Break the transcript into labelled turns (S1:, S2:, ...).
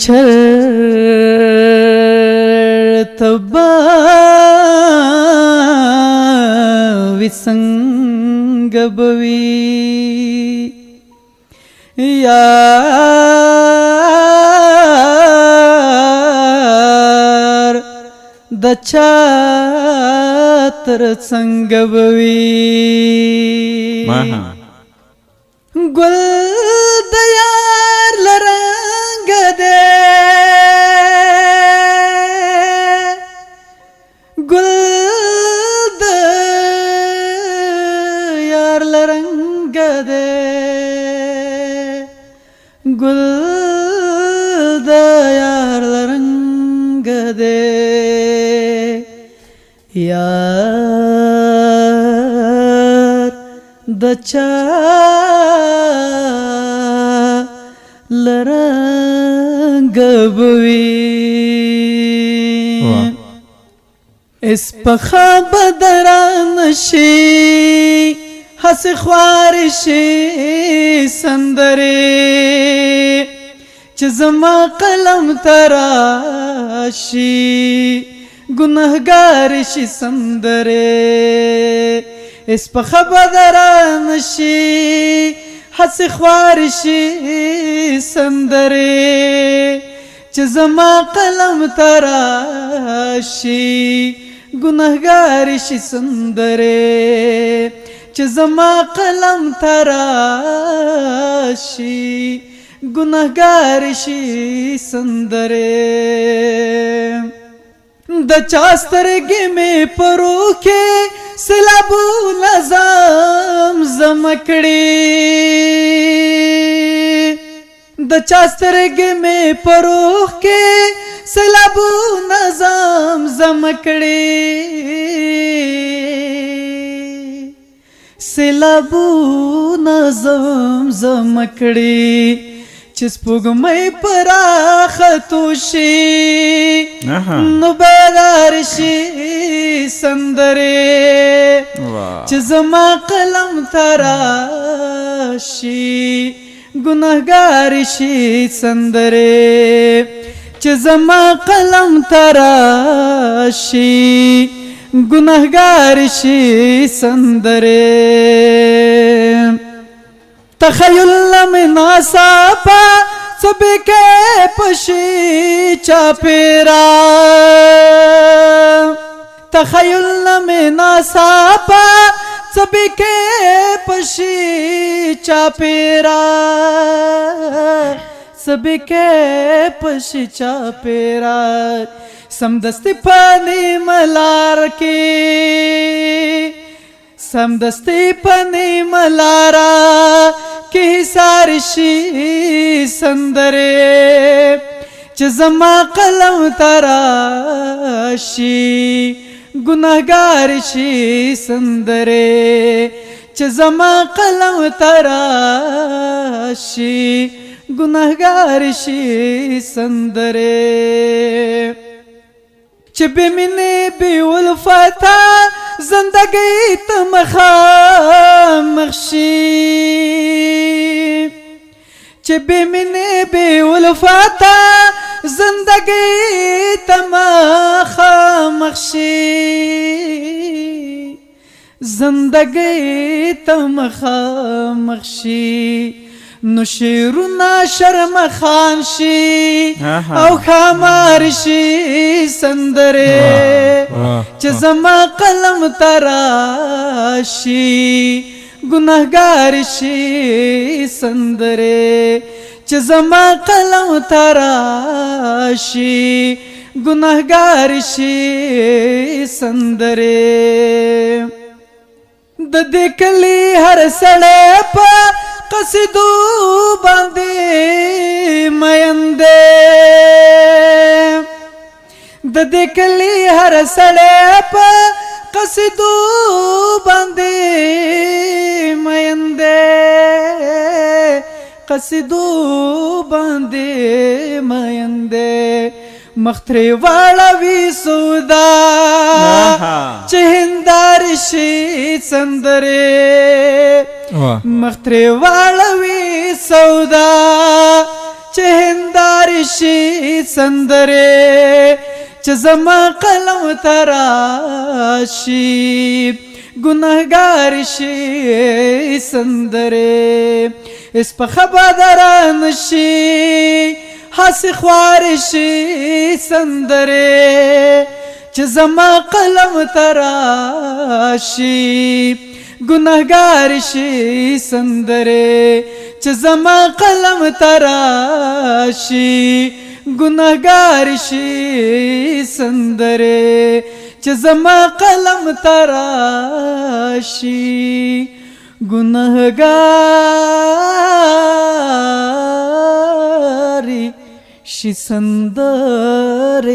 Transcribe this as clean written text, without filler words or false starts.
S1: چرته به وي څنګه به وي یار د چا تر څنګ به وي ګل د یار له رنګ دی ګل د یار له رنګ دی ګل د یار له رنګ دی یار د چا له رنګ به وي اسپخا بدران شي هسې خوار شي سندرې چې زما قلم ته راشي ګنهګار شي سندرې اسپخا بدران شي هسې خوار شي سندرې چې زما قلم ته راشي ګنهګار شي سندرې چې زما قلم ته راشي ګنهګار شي سندرې د چا سترګې مې پرو کې سیلابونه زمزم کړي د چا سترګې مې پرو کې سیلابونه زمزم کړي سیلابونه زمزم کړي چې سپوږمۍ پراخه شي نو بیدار شي سندرې چې زما قلم ته راشي ګنهګار شي سندرې چې زما قلم ته راشي ګنهګار شي سندرې تخیل مې ناڅاپه څه بیکې پشي چاپېرا تخیل مې ناڅاپه څه بیکې پشي چاپېرا څه بیکې پشي چاپېرا سمدستي په نیمه لار کې سمدستي په نیمه لاره کې حصار شي سندرې چې زما قلم ته راشي ګنهګار شي سندرې چې زما قلم ته راشي ګنهګار شي سندرې چې بې مینې بې الفته زندګۍ ته مخامخ شي چې بې مینې بې الفته زندګۍ ته مخامخ شي زندګۍ ته مخامخ شي نو شیرونه شرمخان شي او خامار شي سندرې چې زما قلم ته راشي ګنهګار شي سندرې چې زما قلم ته راشي ګنهګار شي سندرې د دې کلي هر سړی په قصیدو باندې مین دی د دې کلي هر سړی په قصیدو باندې مین دی قصیدو باندې مین دی مختری واړوي سودا چې هندار شي سندره مختری واړوي سودا شي سندره چې زما قلم تراشي گناهگار شي سندره اس په خبرداران شي حس خوار شي سندره چې زما قلم تراشي گناهگار شي سندره چې زما قلم تراشي گناهگار شي سندره چې زما قلم تراشي گناهگار شي سندره